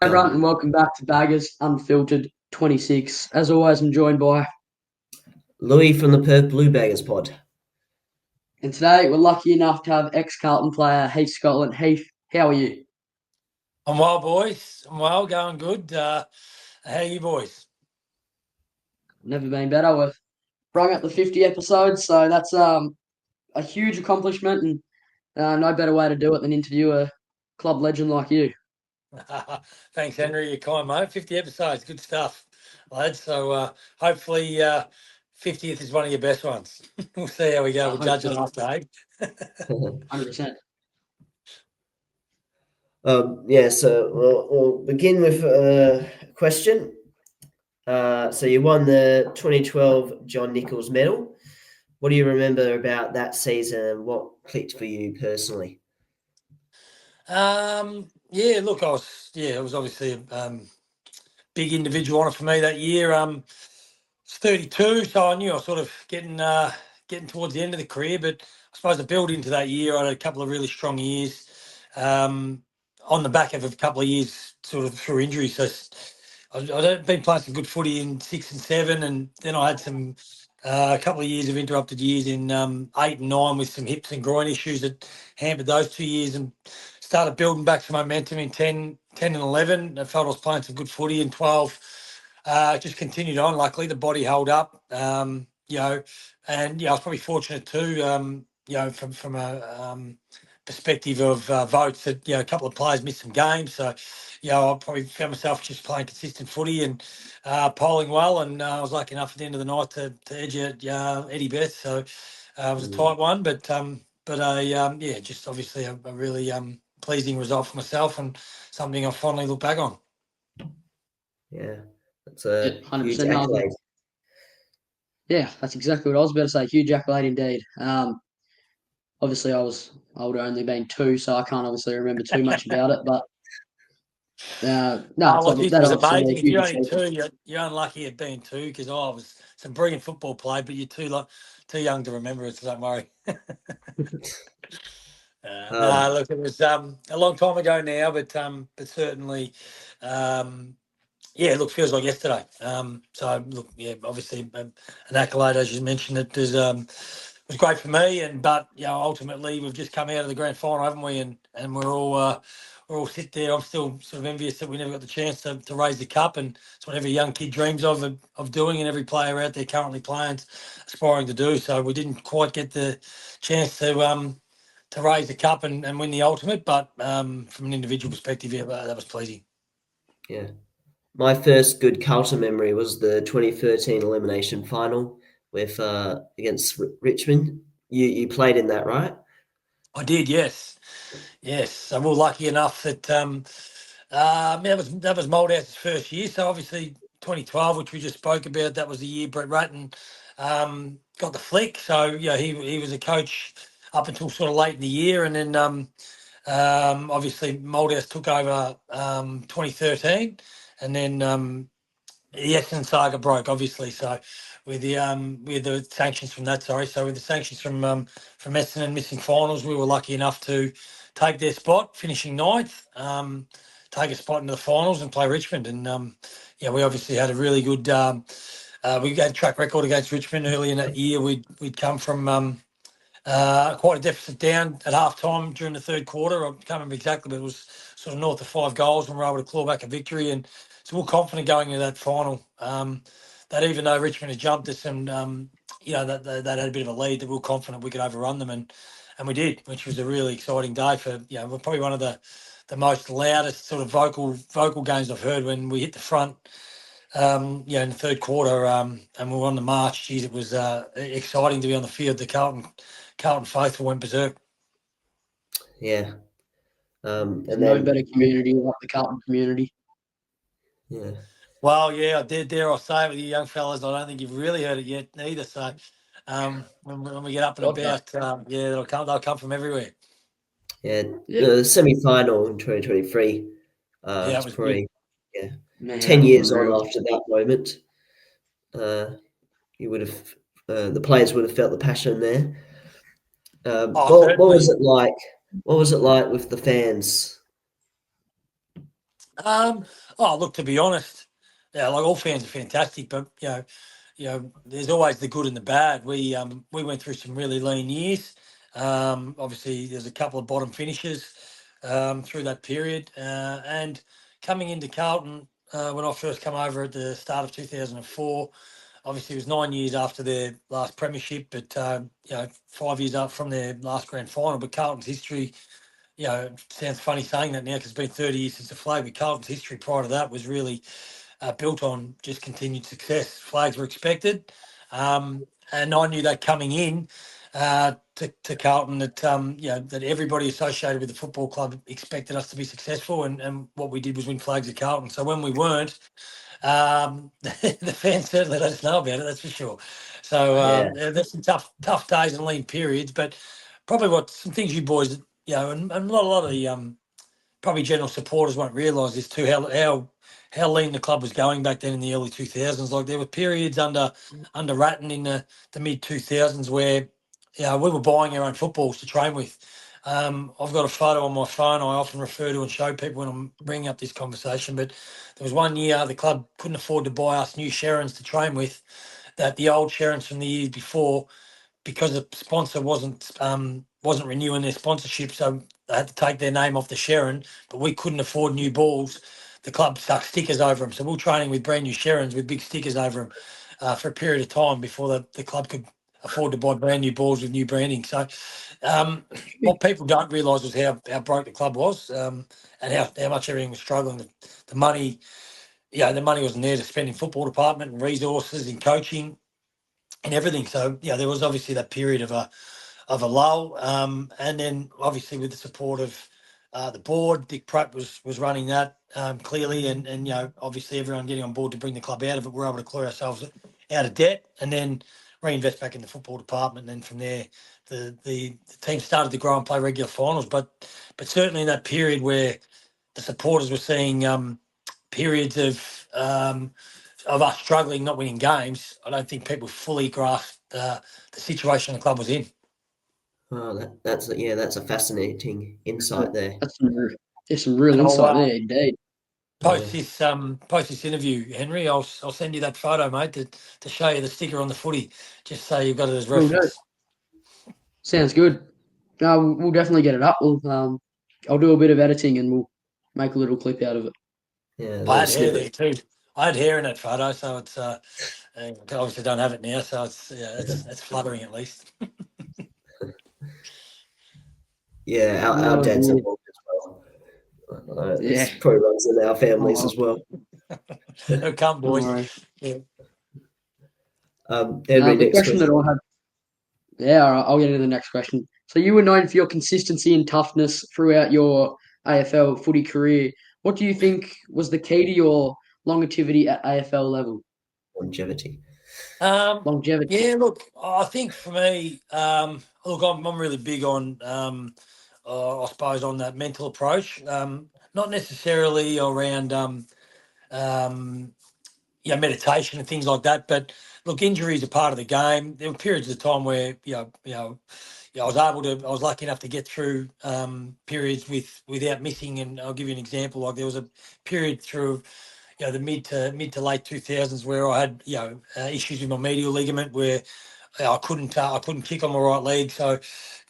everyone, and welcome back to Baggers Unfiltered 26. As always, I'm joined by, Louis from the Perth Blue Baggers pod. and today we're lucky enough to have ex-Carlton player Heath Scotland. Heath, how are you? I'm well, boys. I'm well, going good. How are you, boys? Never been better. We've rung up the 50 episodes, so that's a huge accomplishment, and no better way to do it than interview a club legend like you. Thanks, Henry. You're kind, mate. 50 episodes. Good stuff, lads. So hopefully 50th is one of your best ones. We'll see how we go. We'll judge it after, eh? 100%. So we'll begin with a question. So you won the 2012 John Nichols medal. What do you remember about that season and what clicked for you personally? Yeah, look, it was obviously a big individual honour for me that year. It's 32, so I knew I was sort of getting towards the end of the career, but I suppose the build into that year, I had a couple of really strong years on the back of a couple of years sort of through injury. So I'd been playing some good footy in 6 and 7, and then I had a couple of years of interrupted years in 8 and 9 with some hips and groin issues that hampered those 2 years, and started building back some momentum in 10 and 11. I felt I was playing some good footy in 12. Just continued on. Luckily, the body held up, and I was probably fortunate too, from a perspective of votes that, a couple of players missed some games. So, I probably found myself just playing consistent footy and polling well. And I was lucky enough at the end of the night to edge out Eddie Beth. So it was a tight one, but just obviously a really pleasing result for myself and something I fondly look back on. Yeah, that's a 100%. huge accolade. Yeah, that's exactly what I was about to say. Huge accolade indeed. Obviously, I was older, only being 2, so I can't obviously remember too much about it. But Look, it was amazing. If you're only achievement. 2, you're unlucky at being 2 because I was some brilliant football play, but you're too young to remember it. So don't worry. No, look, it was a long time ago now, but certainly, feels like yesterday. So look, obviously an accolade, as you mentioned, it was great for me, but ultimately we've just come out of the grand final, haven't we? And we're all sit there. I'm still sort of envious that we never got the chance to raise the cup, and it's what every young kid dreams of doing, and every player out there currently playing, aspiring to do. So we didn't quite get the chance to raise the cup and win the ultimate, but from an individual perspective, that was pleasing. Yeah. My first good Carlton memory was the 2013 elimination final with against Richmond. You played in that, right? I did, yes. So we're lucky enough that that was Moldhouse's first year. So obviously 2012, which we just spoke about, that was the year Brett Ratton got the flick. So he was a coach up until sort of late in the year, and then obviously Moldhouse took over 2013, and then the Essendon saga broke, obviously. So with the sanctions from that, so with the sanctions from Essendon missing finals, we were lucky enough to take their spot, finishing 9th, take a spot into the finals and play Richmond. And we obviously had a really good we had a track record against Richmond early in that year. We'd come from quite a deficit down at half time during the third quarter. I can't remember exactly, but it was sort of north of 5 goals, and we were able to claw back a victory. And so we're confident going into that final that even though Richmond had jumped us and that had a bit of a lead, that we were confident we could overrun them, and we did, which was a really exciting day for we're probably one of the most loudest sort of vocal games I've heard when we hit the front. In the third quarter, and we were on the march. Geez, it was exciting to be on the field. The Carlton faithful went berserk. Yeah. There's no better community like the Carlton community. Yeah. Well, I dare I say it with you young fellas, I don't think you've really heard it yet either. So when we get up and about, they'll come from everywhere. Yeah. The semi-final in 2023. It was probably 10 years on after that moment. You would have the players would have felt the passion there. What was it like? What was it like with the fans? Oh, look, to be honest, yeah, like all fans are fantastic, but there's always the good and the bad. We went through some really lean years. Obviously, there's a couple of bottom finishes through that period, and coming into Carlton when I first come over at the start of 2004. Obviously, it was 9 years after their last premiership, but 5 years up from their last grand final. But Carlton's history, it sounds funny saying that now because it's been 30 years since the flag, but Carlton's history prior to that was really built on just continued success. Flags were expected, and I knew that coming in to Carlton that that everybody associated with the football club expected us to be successful, and what we did was win flags at Carlton. So when we weren't, the fans certainly let us know about it. That's for sure. So Yeah. there's some tough days and lean periods, but probably some things you boys, and a lot of the probably general supporters won't realise this too, how lean the club was going back then in the early 2000s. Like there were periods under Ratton in the mid 2000s where we were buying our own footballs to train with. I've got a photo on my phone I often refer to and show people when I'm bringing up this conversation, but there was one year the club couldn't afford to buy us new Sherrins to train with, that the old Sherrins from the years before, because the sponsor wasn't renewing their sponsorship, so they had to take their name off the Sharon, but we couldn't afford new balls. The club stuck stickers over them, so we were training with brand new Sherrins with big stickers over them for a period of time before the club could afford to buy brand new balls with new branding. So what people don't realise is how broke the club was, and how much everything was struggling. The money, the money wasn't there to spend in football department and resources in coaching and everything. So there was obviously that period of a lull, and then obviously with the support of the board, Dick Pratt was running that clearly, and obviously everyone getting on board to bring the club out of it. We're able to clear ourselves out of debt and then reinvest back in the football department. And then from there, the team started to grow and play regular finals. But certainly in that period where the supporters were seeing periods of us struggling, not winning games, I don't think people fully grasped the situation the club was in. Oh, that's a fascinating insight there. There's some real And I'll insight there, indeed. post this interview, Henry. I'll send you that photo, mate, to show you the sticker on the footy, just so you've got it as Will do. reference. Sounds good. We'll definitely get it up. I'll do a bit of editing and we'll make a little clip out of it. Yeah, a I little had hair there snippet. too. I had hair in that photo, so it's obviously don't have it now, so it's fluttering at least. Yeah, our Oh, dads are dear. bald as well. Yeah. It probably runs in our families Oh, as well. Come, don't boys. worry. Yeah. Henry, The next question that question. I have, yeah, all right, I'll get into the next question. So you were known for your consistency and toughness throughout your AFL footy career. What do you think was the key to your longevity at AFL level? Longevity. Longevity. Yeah, look, I think for me, look, I'm really big on, I suppose, on that mental approach. Not necessarily around, meditation and things like that. But look, injuries are part of the game. There were periods of time where, I was lucky enough to get through periods without missing. And I'll give you an example. Like there was a period through the mid to late 2000s where I had issues with my medial ligament where I couldn't kick on my right leg, so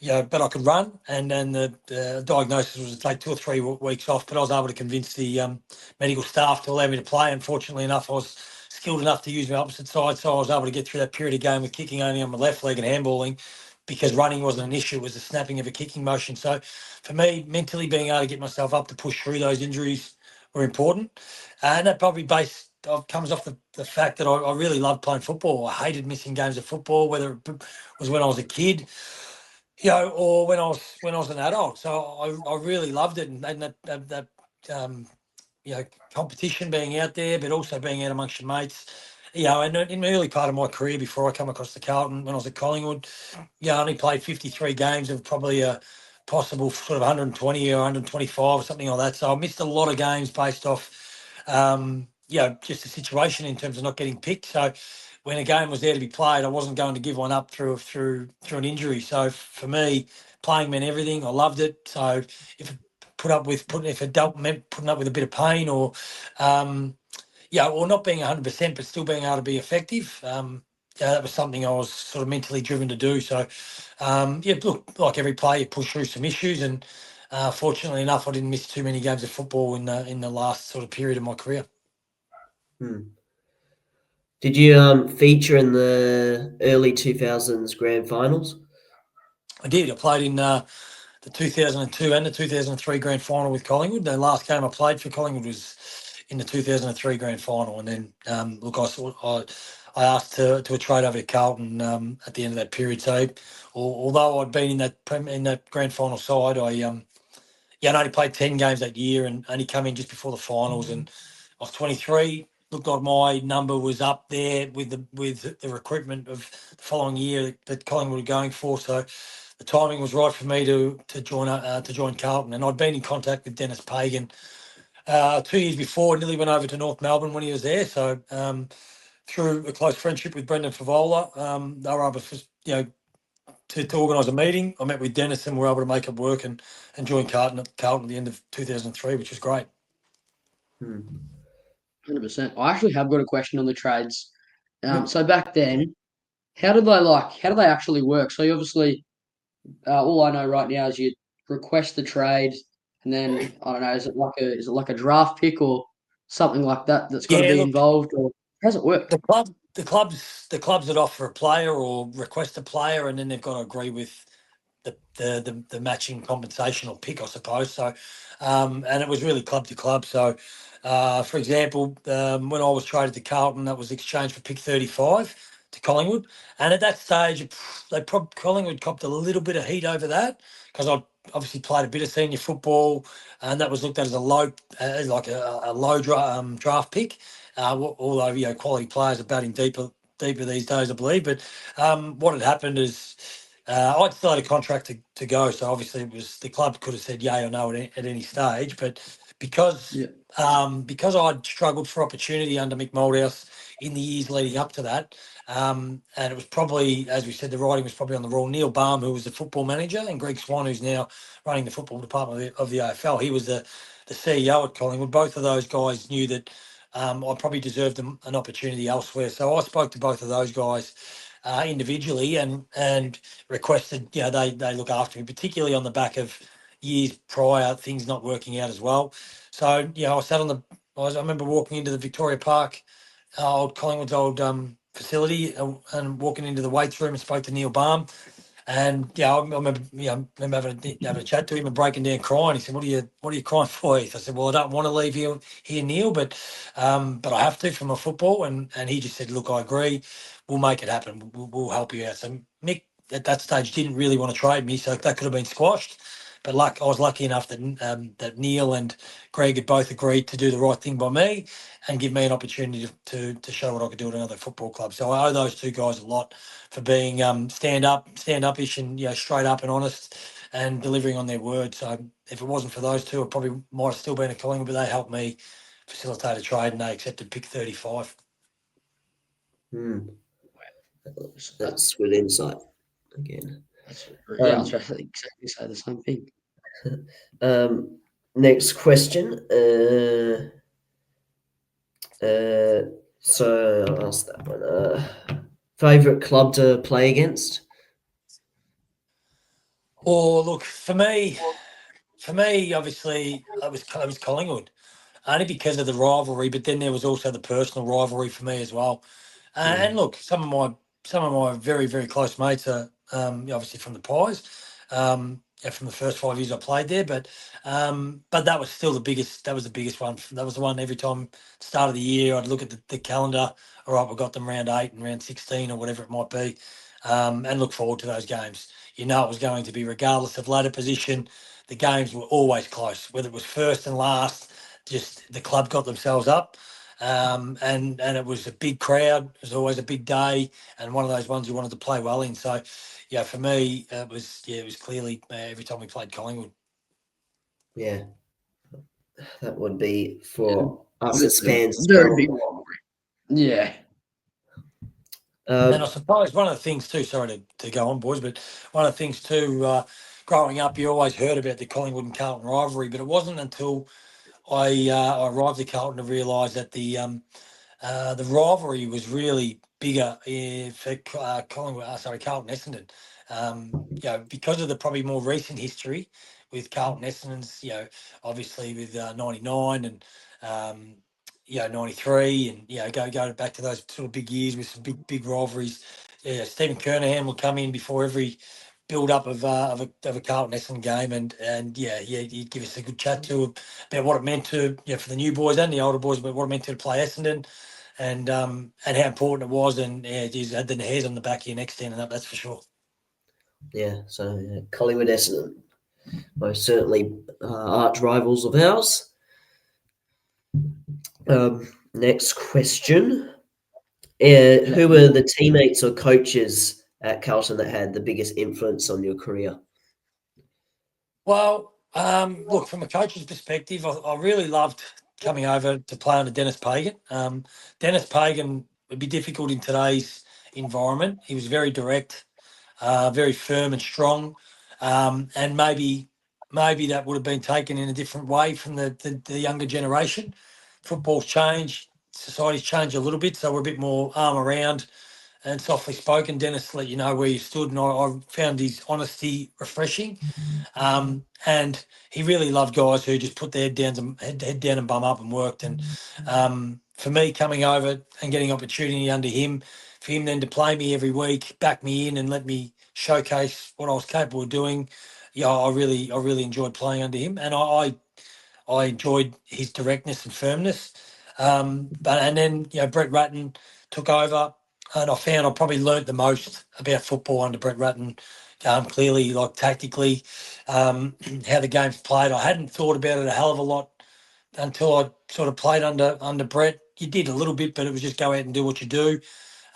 but I could run, and then the diagnosis was to take 2 or 3 weeks off. But I was able to convince the medical staff to allow me to play. Unfortunately enough, I was skilled enough to use my opposite side, so I was able to get through that period of game with kicking only on my left leg and handballing, because running wasn't an issue; it was the snapping of a kicking motion. So for me, mentally being able to get myself up to push through those injuries were important, and that probably comes off the fact that I really loved playing football. I hated missing games of football, whether it was when I was a kid, or when I was an adult. So I really loved it, and that um, competition, being out there, but also being out amongst your mates. And in the early part of my career, before I come across the Carlton, when I was at Collingwood, I only played 53 games of probably a possible sort of 120 or 125 or something like that. So I missed a lot of games based off, just the situation in terms of not getting picked. So when a game was there to be played, I wasn't going to give one up through an injury. So for me, playing meant everything. I loved it. So if put up with if it meant putting up with a bit of pain or or not being 100%, but still being able to be effective. That was something I was sort of mentally driven to do. So, look, like every player, you push through some issues, and fortunately enough, I didn't miss too many games of football in the last sort of period of my career. Did you feature in the early 2000s grand finals? I did. I played in the 2002 and the 2003 grand final with Collingwood. The last game I played for Collingwood was in the 2003 grand final, and then I asked to a trade over to Carlton at the end of that period. So, although I'd been in that grand final side, I only played 10 games that year and only come in just before the finals, and I was 23. Looked like my number was up there with the recruitment of the following year that Collingwood were going for. So the timing was right for me to join Carlton, and I'd been in contact with Dennis Pagan 2 years before. Nearly went over to North Melbourne when he was there. So through a close friendship with Brendan Favola, they were able to organise a meeting. I met with Dennis and we were able to make it work and join Carlton at the end of 2003, which was great. 100%. I actually have got a question on the trades. So back then, how did they actually work? So you obviously, all I know right now is you request the trade, and then I don't know, is it like a draft pick or something like that that's got to Yeah, be look, involved, or how's it work? the clubs that offer a player or request a player, and then they've got to agree with the matching compensation or pick, I suppose. So, and it was really club to club. So, for example, when I was traded to Carlton, that was exchanged for pick 35 to Collingwood, and at that stage, Collingwood copped a little bit of heat over that because I obviously played a bit of senior football, and that was looked at as a low, draft pick. Although quality players are batting deeper these days, I believe. But what had happened is I'd still had a contract to go, so obviously it was the club could have said yay or no at any stage. But because Yeah. because I'd struggled for opportunity under Mick Moldhouse in the years leading up to that, and it was probably, as we said, the writing was probably on the wall. Neil Baum, who was the football manager, and Greg Swan, who's now running the football department of the AFL, he was the CEO at Collingwood. Both of those guys knew that I probably deserved an opportunity elsewhere. So I spoke to both of those guys individually and requested, they look after me, particularly on the back of years prior, things not working out as well. So, I sat I remember walking into the Victoria Park, Collingwood's old facility, and walking into the weights room and spoke to Neil Baum. And I remember, having a chat to him and breaking down crying. He said, "What are you crying for, Heath?" I said, "Well, I don't want to leave here, Neil, but I have to for my football." And he just said, "Look, I agree. We'll make it happen. We'll help you out." So Mick at that stage didn't really want to trade me, so that could have been squashed. But I was lucky enough that Neil and Greg had both agreed to do the right thing by me and give me an opportunity to show what I could do at another football club. So I owe those two guys a lot for being stand-upish and straight up and honest and delivering on their word. So if it wasn't for those two, I probably might have still been at Collingwood, but they helped me facilitate a trade and they accepted pick 35. That's good insight again. I was exactly say the same thing. Next question. So I'll ask that one. Favorite club to play against? Oh, look, for me, obviously, it was Collingwood, only because of the rivalry. But then there was also the personal rivalry for me as well. And look, some of my very very close mates are obviously from the Pies, from the first 5 years I played there. But that was still the biggest. That was the biggest one. That was the one every time start of the year I'd look at the calendar. All right, we've got them round 8 and round 16 or whatever it might be, and look forward to those games. It was going to be, regardless of ladder position, the games were always close, whether it was first and last. Just the club got themselves up. And it was a big crowd. It was always a big day, and one of those ones you wanted to play well in. So, for me, it was clearly every time we played Collingwood. Yeah, that would be for us as fans as Very well. big rivalry. Yeah. And I suppose one of the things too, sorry to go on, boys, but one of the things too, growing up, you always heard about the Collingwood and Carlton rivalry, but it wasn't until I arrived at Carlton to realise that the rivalry was really bigger for Collingwood, Carlton Essendon. Because of the probably more recent history with Carlton Essendon's, obviously with 99 and, 93 and, go back to those sort of big years with some big rivalries. Yeah, Stephen Kernahan will come in before every build up of a Carlton Essendon game, and he'd give us a good chat to about what it meant to for the new boys and the older boys, but what it meant to play Essendon, and how important it was, and he's had the hairs on the back of your neck standing up, that's for sure. Yeah, so Collingwood Essendon, most certainly arch rivals of ours. Next question. Who were the teammates or coaches at Carlton that had the biggest influence on your career? Well, look, from a coach's perspective, I really loved coming over to play under Dennis Pagan. Dennis Pagan would be difficult in today's environment. He was very direct, very firm and strong, and maybe that would have been taken in a different way from the younger generation. Football's changed, society's changed a little bit, so we're a bit more arm around and softly spoken. Dennis let you know where you stood, and I found his honesty refreshing. And he really loved guys who just put their head down and bum up and worked. And for me, coming over and getting opportunity under him, for him then to play me every week, back me in, and let me showcase what I was capable of doing. Yeah, I really enjoyed playing under him, and I enjoyed his directness and firmness. And then Brett Ratton took over, and I found I probably learnt the most about football under Brett Ratton. Clearly, like tactically, how the game's played. I hadn't thought about it a hell of a lot until I sort of played under Brett. You did a little bit, but it was just go out and do what you do.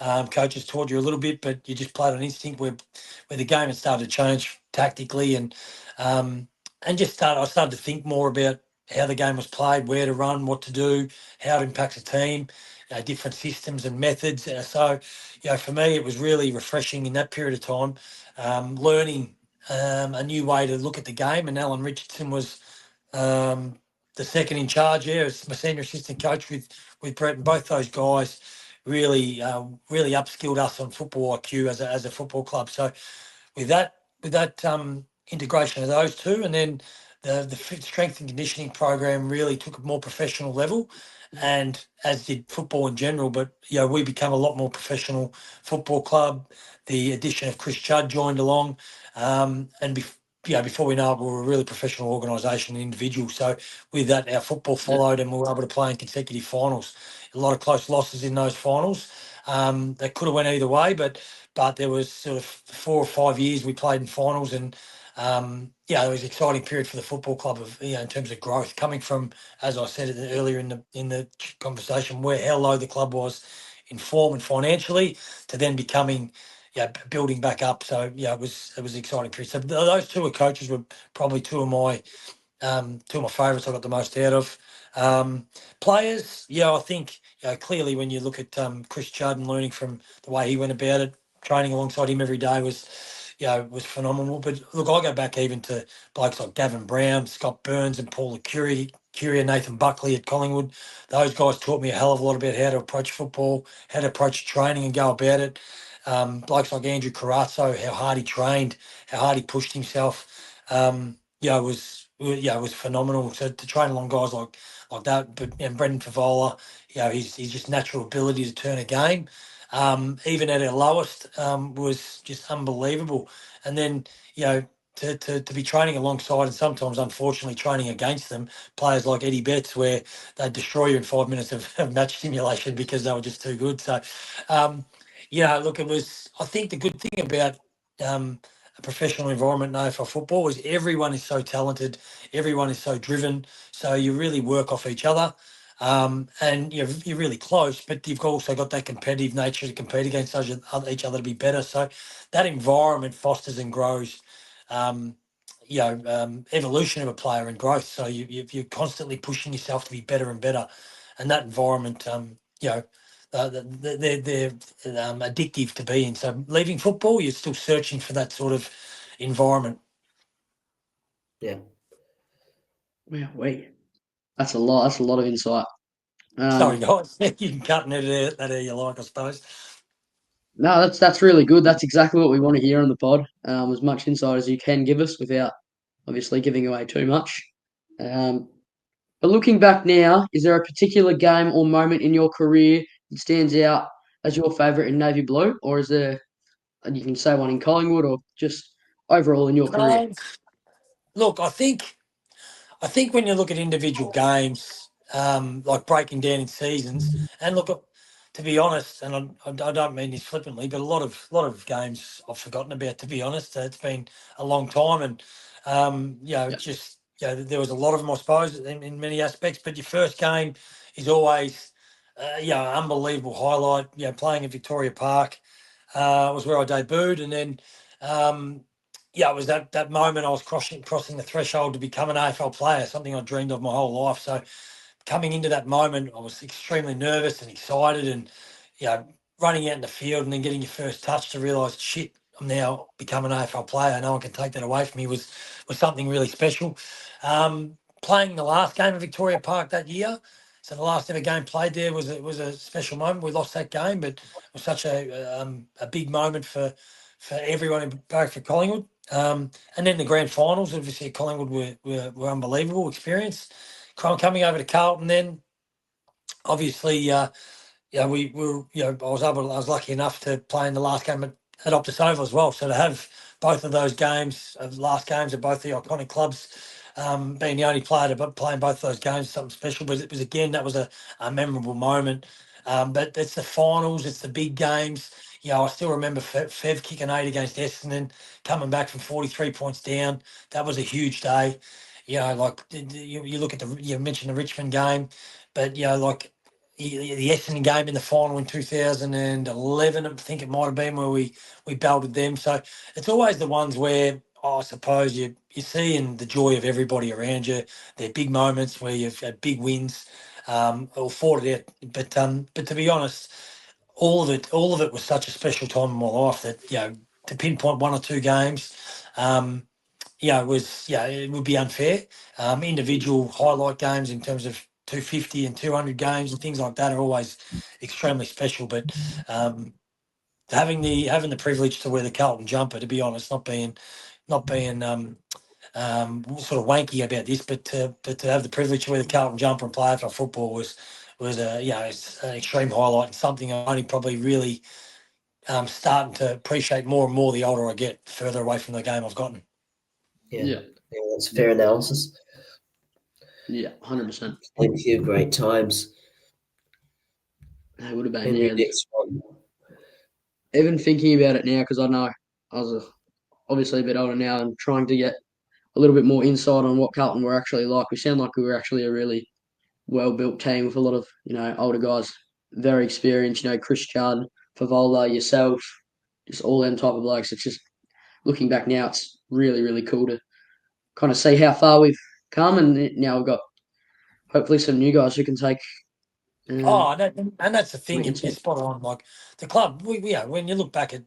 Coaches taught you a little bit, but you just played on instinct. Where the game had started to change tactically, and I started to think more about how the game was played, where to run, what to do, how it impacts a team, different systems and methods. For me, it was really refreshing in that period of time, learning a new way to look at the game. And Alan Richardson was the second in charge there as my senior assistant coach with Brett, and both those guys really upskilled us on football IQ as a football club. So with that integration of those two, and then the strength and conditioning program really took a more professional level, and as did football in general. But we become a lot more professional football club. The addition of Chris Chudd joined along, before we know it, we were a really professional organisation and individual. So with that, our football followed, and we were able to play in consecutive finals. A lot of close losses in those finals. That could have went either way, but there was sort of 4 or 5 years we played in finals, and it was an exciting period for the football club in terms of growth, coming from, as I said earlier in the conversation, where how low the club was in form and financially, to then becoming building back up. So it was an exciting period. So those two coaches were probably two of my favourites I got the most out of. Players, I think clearly when you look at Chris Chudd and learning from the way he went about it, training alongside him every day was phenomenal. But look, I go back even to blokes like Gavin Brown, Scott Burns, and Paul Curie, Nathan Buckley at Collingwood. Those guys taught me a hell of a lot about how to approach football, how to approach training and go about it. Blokes like Andrew Carazzo, how hard he trained, how hard he pushed himself. It was phenomenal. So to train along guys like that, and Brendan Favola, he's just natural ability to turn a game, even at our lowest, was just unbelievable. And then to be training alongside, and sometimes unfortunately training against them, players like Eddie Betts, where they'd destroy you in 5 minutes of match simulation because they were just too good. So look, it was. I think the good thing about a professional environment now for football is everyone is so talented, everyone is so driven, so you really work off each other, and you're really close, but you've also got that competitive nature to compete against each other to be better. So that environment fosters and grows. Evolution of a player and growth. So you're constantly pushing yourself to be better and better, and that environment, they're addictive to be in. So leaving football, you're still searching for that sort of environment. Yeah. Wow, wait, that's a lot. That's a lot of insight. Sorry, Um, guys. You can cut and edit that how you like, I suppose. no, that's really good. That's exactly what we want to hear on the pod. As much insight as you can give us without obviously giving away too much. Um, but looking back now, is there a particular game or moment in your career that stands out as your favourite in navy blue, or is there? And you can say one in Collingwood or just overall in your career. Um, Look, I think when you look at individual games, like breaking down in seasons, and look, to be honest, and I don't mean this flippantly, but a lot of games I've forgotten about. To be honest, it's been a long time, and Yeah, just there was a lot of them, I suppose, in many aspects. But your first game is always, unbelievable highlight. Playing at Victoria Park was where I debuted, and then. It was that moment I was crossing the threshold to become an AFL player, something I dreamed of my whole life. So coming into that moment, I was extremely nervous and excited, and you know, running out in the field and then getting your first touch to realise, shit, I'm now becoming an AFL player. No one can take that away from me. Was something really special. Playing the last game of Victoria Park that year. So the last ever game played there was a special moment. We lost that game, but it was such a big moment for everyone, both for Collingwood. And then the grand finals, obviously, Collingwood were unbelievable experience. Coming over to Carlton, then obviously, we were, I was lucky enough to play in the last game at Optus Oval as well. So to have both of those games, last games of both the iconic clubs, being the only player to play in both of those games, is something special. But it was again, that was a memorable moment. But it's the finals, it's the big games. I still remember Fev kicking 8 against Essendon, coming back from 43 points down. That was a huge day. Like you look at you mentioned the Richmond game, but like the Essendon game in the final in 2011, I think it might have been, where we belted them. So it's always the ones where, I suppose, you see in the joy of everybody around you. They're big moments where you've had big wins, or fought it out. But to be honest, all of it was such a special time in my life that to pinpoint one or two games. It would be unfair. Individual highlight games in terms of 250 and 200 games and things like that are always extremely special. But having the privilege to wear the Carlton jumper, to be honest, not being sort of wanky about this, but to have the privilege to wear the Carlton jumper and play AFL football was it's an extreme highlight, and something I'm only probably really starting to appreciate more and more the older I get, further away from the game I've gotten. Yeah. yeah, Yeah, that's fair analysis. yeah, 100%. Plenty of great times. It would have been, And your yeah. next one. Even thinking about it now, because I know I was obviously a bit older now and trying to get a little bit more insight on what Carlton were actually like. We sound like we were actually a really well-built team with a lot of, older guys, very experienced, Chris Judd, Favola, yourself, just all them type of blokes. It's just, looking back now, it's really, really cool to kind of see how far we've come, and now we've got hopefully some new guys who can take Oh, and that's the thing. something You're into. spot on. Like the club, when you look back at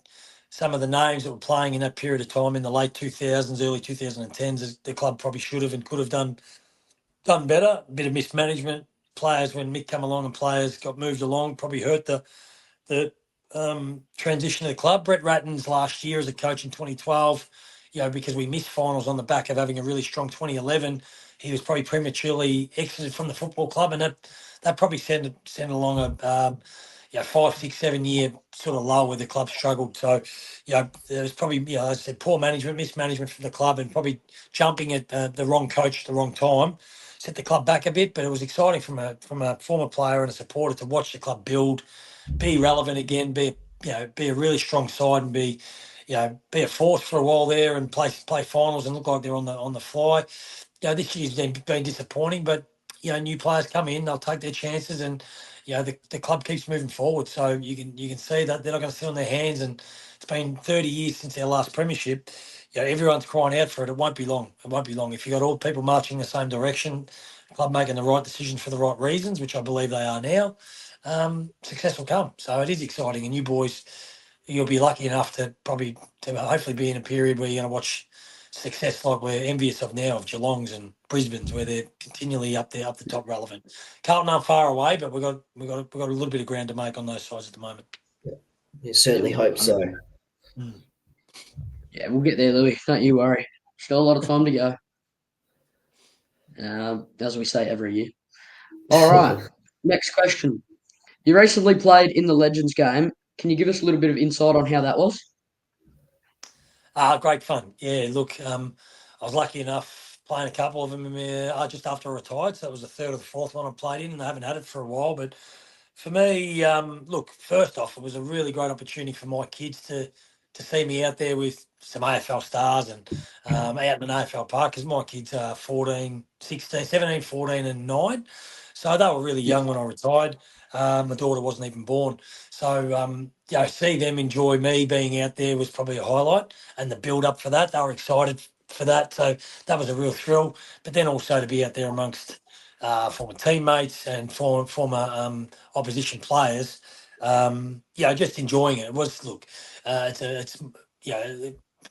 some of the names that were playing in that period of time in the late 2000s, early 2010s, the club probably should have and could have done better. A bit of mismanagement. Players, when Mick come along and players got moved along, probably hurt the transition of the club. Brett Ratton's last year as a coach in 2012, because we missed finals on the back of having a really strong 2011, he was probably prematurely exited from the football club, and that probably sent along a 5, 6, 7 year sort of lull where the club struggled. So, there was probably, as I said, poor management, mismanagement from the club, and probably jumping at the wrong coach at the wrong time set the club back a bit. But it was exciting from a former player and a supporter to watch the club build, be relevant again, be a really strong side, and be a force for a while there, and play finals and look like they're on the fly. This year's been disappointing, but new players come in, they'll take their chances, and the club keeps moving forward. So you can see that they're not going to sit on their hands, and it's been 30 years since their last premiership. Everyone's crying out for it. It won't be long. It won't be long. If you've got all people marching the same direction, club making the right decisions for the right reasons, which I believe they are now, success will come. So it is exciting, and you boys, you'll be lucky enough to hopefully be in a period where you're going to watch success like we're envious of now of Geelong's and Brisbane's, where they're continually up there, up the top relevant. Carlton aren't far away, but we've got a little bit of ground to make on those sides at the moment. You certainly Yeah, hope so. Mm. Yeah, we'll get there, Louis. Don't you worry. Still a lot of time to go. As we say every year. All right. Next question. You recently played in the Legends game. Can you give us a little bit of insight on how that was? Great fun. Yeah, look, I was lucky enough playing a couple of them just after I retired. So that was the third or the fourth one I played in, and I haven't had it for a while. But for me, look, first off, it was a really great opportunity for my kids to see me out there with some AFL stars and out in an AFL park, because my kids are 14, 16, 17, 14 and 9. So they were really Yeah. young when I retired. My daughter wasn't even born. So, see them enjoy me being out there was probably a highlight, and the build up for that, they were excited for that. So that was a real thrill. But then also to be out there amongst former teammates and former opposition players, just enjoying it. It was, look,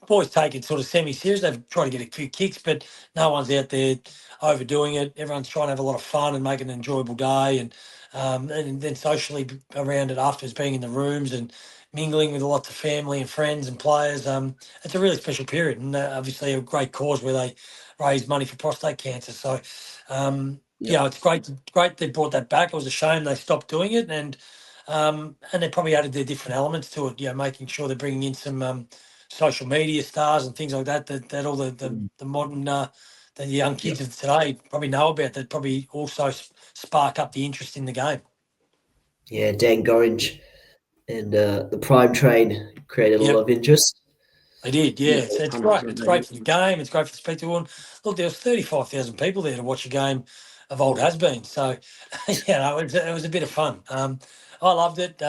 boys take it sort of semi-serious. They've tried to get a few kicks, but no one's out there overdoing it. Everyone's trying to have a lot of fun and make it an enjoyable day, and then socially around it afterwards, being in the rooms and mingling with lots of family and friends and players. It's a really special period, and obviously a great cause where they raise money for prostate cancer. So, Yeah. it's great they brought that back. It was a shame they stopped doing it, and they probably added their different elements to it. Making sure they're bringing in some social media stars and things like that. That all the modern the young Yeah. kids of today probably know about. That probably also spark up the interest in the game. Yeah, Dan Gorringe and the Prime Train created a lot Yep. of interest. They did, yeah. Yeah. It's great. 100%. It's great for the game. It's great for the spectacle. And look, there was 35,000 people there to watch a game of old has-been. So, it was a bit of fun. I loved it.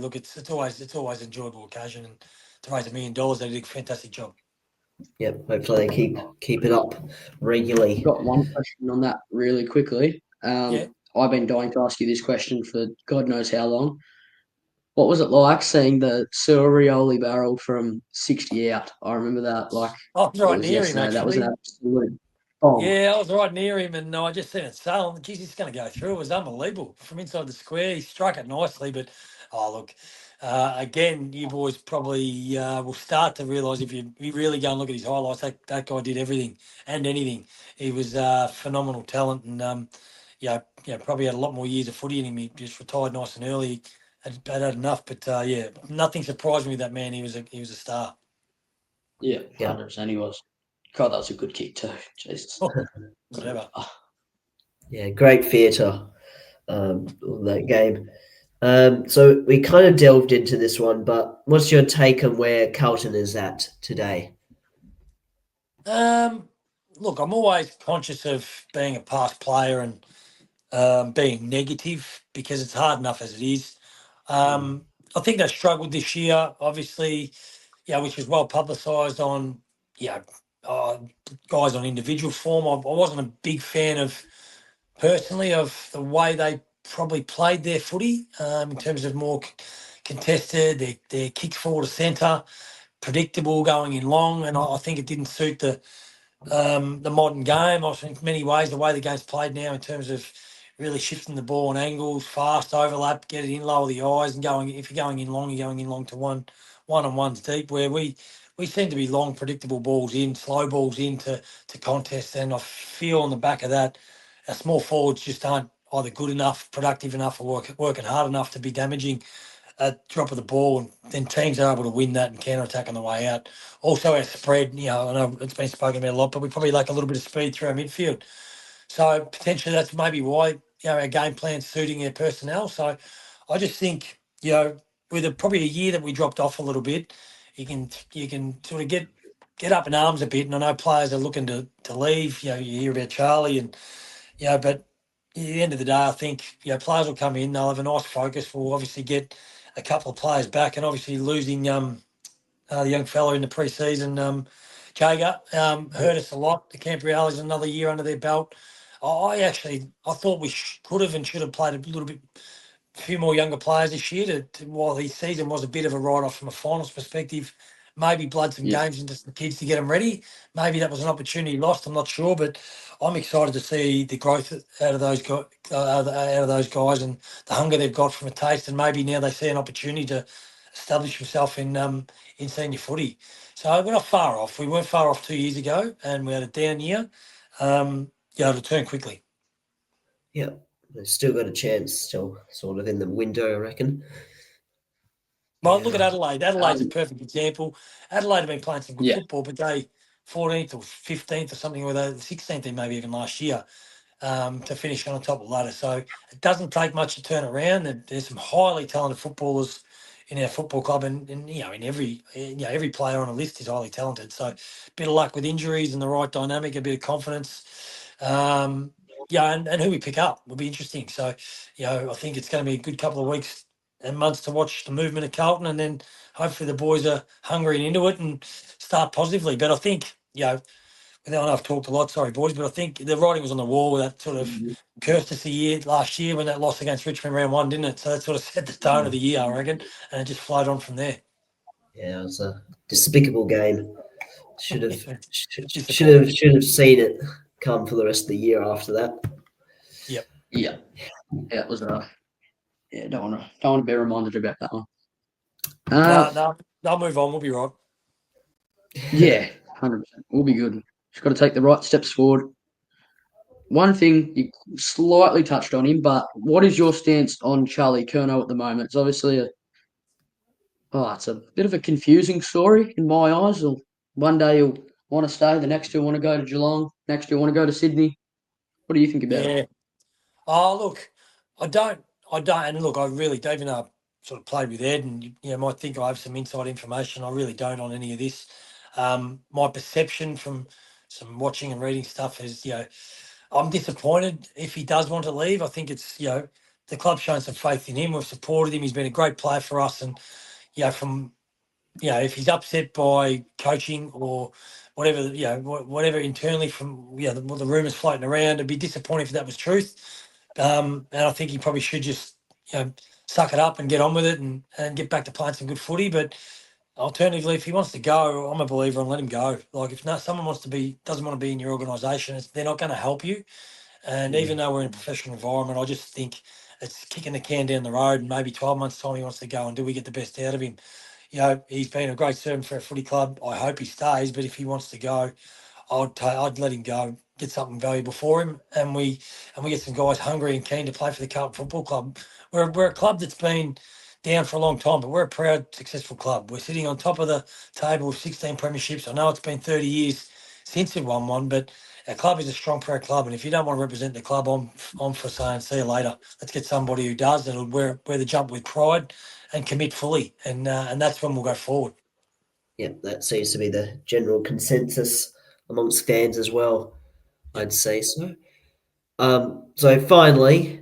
Look, it's always an enjoyable occasion, and to raise $1 million, they did a fantastic job. Yep, hopefully they keep it up I've regularly. got one question on that really quickly. Yeah. I've been dying to ask you this question for God knows how long. What was it like seeing the Surioli barrel from 60 out? I remember that like I was it right was near him, yesterday. That was an actually. absolute bomb. Yeah, I was right near him, and I just seen it sail. And geez, it's going to go through. It was unbelievable from inside the square. He struck it nicely, but look, again, you boys probably will start to realise if you really go and look at his highlights, that guy did everything and anything. He was phenomenal talent, and probably had a lot more years of footy in him. He just retired nice and early. Had enough, but nothing surprised me with that man. He was a star. Yeah, Yeah, 100% he was. God, that was a good kick too. Jesus. Whatever. yeah, great theatre on that game. So we kind of delved into this one, but what's your take on where Carlton is at today? Um, Look, I'm always conscious of being a past player and being negative, because it's hard enough as it is. I think they struggled this year, obviously, which was well publicised on, yeah, uh, guys on individual form. I wasn't a big fan personally, of the way they probably played their footy, in terms of more contested, their kicks forward to centre, predictable going in long, and I think it didn't suit the modern game. I think in many ways the way the game's played now, in terms of really shifting the ball on angles, fast overlap, get it in, lower the eyes, and going. If you're going in long, you're going in long to one on ones deep. Where we seem to be long, predictable balls in, slow balls to contest, and I feel on the back of that, our small forwards just aren't either good enough, productive enough, or working hard enough to be damaging a drop of the ball, and then teams are able to win that and counter attack on the way out. Also, our spread, I know it's been spoken about a lot, but we probably lack a little bit of speed through our midfield. So potentially that's maybe why our game plan's suiting their personnel. So I just think with probably a year that we dropped off a little bit, you can sort of get up in arms a bit. And I know players are looking to leave. You hear about Charlie and but at the end of the day, I think players will come in. They'll have a nice focus. We'll obviously get a couple of players back, and obviously losing the young fellow in the pre-season, Jager, hurt us a lot. The Cambriales another year under their belt. I thought we could have and should have played a little bit, a few more younger players this year. While his season was a bit of a write-off from a finals perspective, maybe blood some Yeah. games into some kids to get them ready. Maybe that was an opportunity lost. I'm not sure, but I'm excited to see the growth out of those guys and the hunger they've got from a taste, and maybe now they see an opportunity to establish themselves in senior footy. So we're not far off. We weren't far off 2 years ago, and we had a down year. It'll turn quickly. Yeah, they've still got a chance, still sort of in the window, I reckon. Well, look at Yeah. Adelaide. Adelaide's a perfect example. Adelaide have been playing some good Yeah. football, but they 14th or 15th or something, or they 16th maybe even last year to finish on the top of the ladder. So it doesn't take much to turn around. There's some highly talented footballers in our football club, and in every player on a list is highly talented. So a bit of luck with injuries and the right dynamic, a bit of confidence. And who we pick up will be interesting. So, I think it's going to be a good couple of weeks and months to watch the movement of Carlton, and then hopefully the boys are hungry and into it and start positively. But I think, I know I've talked a lot, sorry boys, but I think the writing was on the wall with that sort of cursed us the year last year when that loss against Richmond round one, didn't it? So that sort of set the tone of the year, I reckon, and it just flowed on from there. Yeah, it was a despicable game. Should have Disappointing. seen it come for the rest of the year after that. Yep. Yeah. It was don't want to be reminded about that one. No, I'll move on. We'll be right. Yeah, 100%. We'll be good. Just got to take the right steps forward. One thing you slightly touched on him, but what is your stance on Charlie Curnow at the moment? It's obviously it's a bit of a confusing story in my eyes. One day he'll want to stay, the next he'll want to go to Geelong, next he'll want to go to Sydney. What do you think about it? Yeah. Oh, look, I don't, and look, I really don't even know. I sort of played with Ed, and might think I have some inside information. I really don't on any of this. My perception from some watching and reading stuff is, I'm disappointed if he does want to leave. I think it's, the club's shown some faith in him. We've supported him. He's been a great player for us, and from if he's upset by coaching or whatever, whatever internally from the rumours floating around, it'd be disappointing if that was truth. And I think he probably should just suck it up and get on with it and get back to playing some good footy. But alternatively, if he wants to go, I'm a believer and let him go. Like if someone doesn't want to be in your organisation, they're not going to help you. And even though we're in a professional environment, I just think it's kicking the can down the road. And maybe 12 months' time he wants to go, and do we get the best out of him? He's been a great servant for a footy club. I hope he stays, but if he wants to go, I'd let him go, get something valuable for him, and we get some guys hungry and keen to play for the Carlton Football Club. We're a club that's been down for a long time, but we're a proud, successful club. We're sitting on top of the table with 16 premierships. I know it's been 30 years since we won one, but our club is a strong, proud club. And if you don't want to represent the club, I'm for saying, see you later. Let's get somebody who does, that'll wear the jump with pride and commit fully, and that's when we'll go forward. Yeah, that seems to be the general consensus amongst fans as well. Yep. I'd say so. So finally,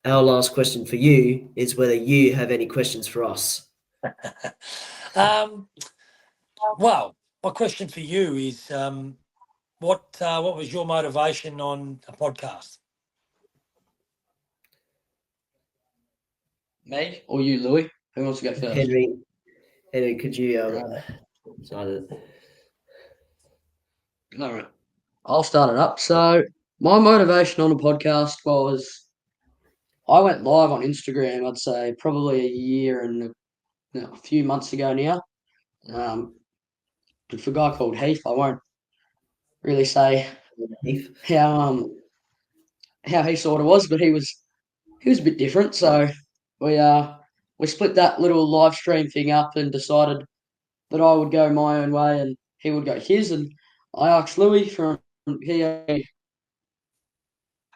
our last question for you is whether you have any questions for us. Well, my question for you is, what was your motivation on a podcast? Me or you, Louis? Who wants to go first? Henry, could you start it? All right. I'll start it up. So my motivation on the podcast was I went live on Instagram, I'd say probably a year and a few months ago now. For a guy called Heath, I won't really say Heath? how he sort of was, but he was a bit different. So we split that little live stream thing up and decided that I would go my own way and he would go his. And I asked Louis from he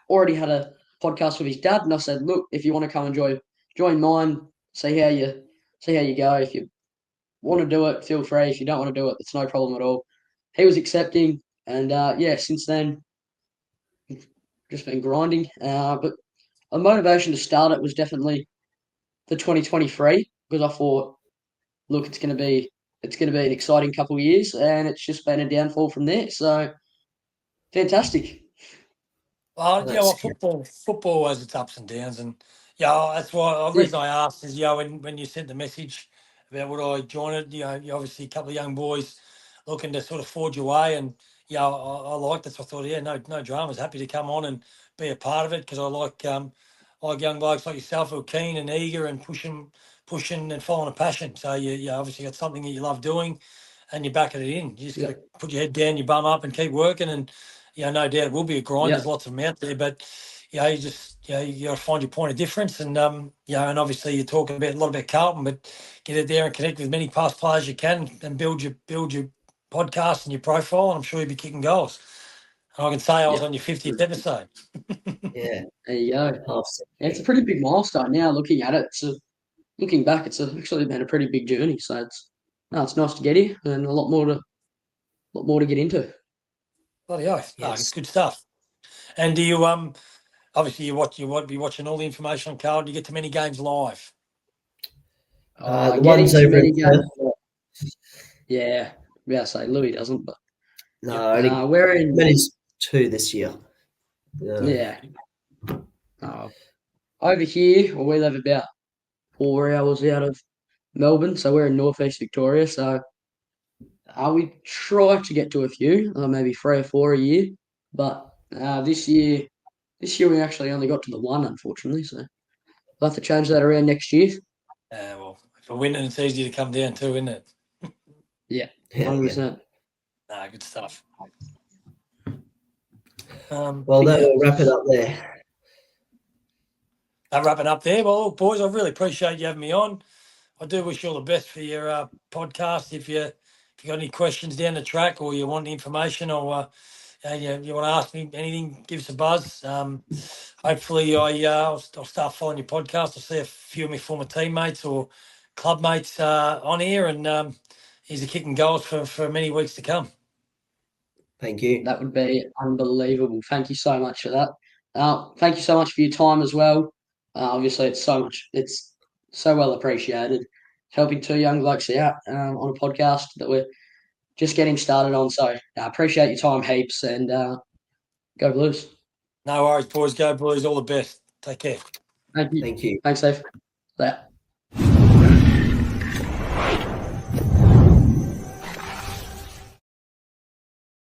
already had a podcast with his dad, and I said, look, if you want to come and join mine, see how you go. If you want to do it, feel free. If you don't want to do it, it's no problem at all. He was accepting, and since then, just been grinding. But a motivation to start it was definitely the 2023 because I thought, look, it's gonna be an exciting couple of years, and it's just been a downfall from there. So fantastic. Well, That's football has its ups and downs, and that's why the Yeah, reason I asked is, when you sent the message would I join it. You obviously a couple of young boys looking to sort of forge away, and I liked it. So I thought, no dramas. Happy to come on and be a part of it because I like young blokes like yourself who are keen and eager and pushing and following a passion. So you obviously got something that you love doing, and you're backing it in. You just got to put your head down, your bum up, and keep working. And no doubt it will be a grind. There's lots of them out there, but you got to find your point of difference. And and obviously you're talking about a lot about Carlton, but get out there and connect with many past players you can, and build your podcast and your profile. And I'm sure you'll be kicking goals. And I can say I was on your 50th episode. Yeah. There you go. Half It's a pretty big milestone now. Looking at it, looking back, it's actually been a pretty big journey. So it's nice to get here and a lot more to get into. Bloody oath. Yes. It's good stuff. And do you obviously you want to be watching all the information on Carlton? Do you get to many games live? The Getting ones to over many in games. Perth. Yeah, say Louis doesn't, but No, only we're in. only 2 this year. Yeah. Over here, well, we live about 4 hours out of Melbourne, so we're in northeast Victoria. So we try to get to a few, maybe 3 or 4 a year. But this year we actually only got to the one, unfortunately. So we'll have to change that around next year. Well, if we're winning, it's easy to come down too, isn't it? Yeah, 100%. Good stuff. Well, that'll wrap it up there. I'm wrapping up there. Well, look, boys, I really appreciate you having me on. I do wish you all the best for your podcast. If you got any questions down the track or you want information or you want to ask me anything, give us a buzz. Hopefully, I'll start following your podcast. I'll see a few of my former teammates or club mates on here, and he's a kicking goals for many weeks to come. Thank you. That would be unbelievable. Thank you so much for that. Thank you so much for your time as well. Obviously, it's so well appreciated. Helping 2 young blokes out on a podcast that we're just getting started on. So I appreciate your time heaps, and go Blues. No worries, boys. Go Blues. All the best. Take care. Thank you. Thank you. Thanks, Dave. Yeah.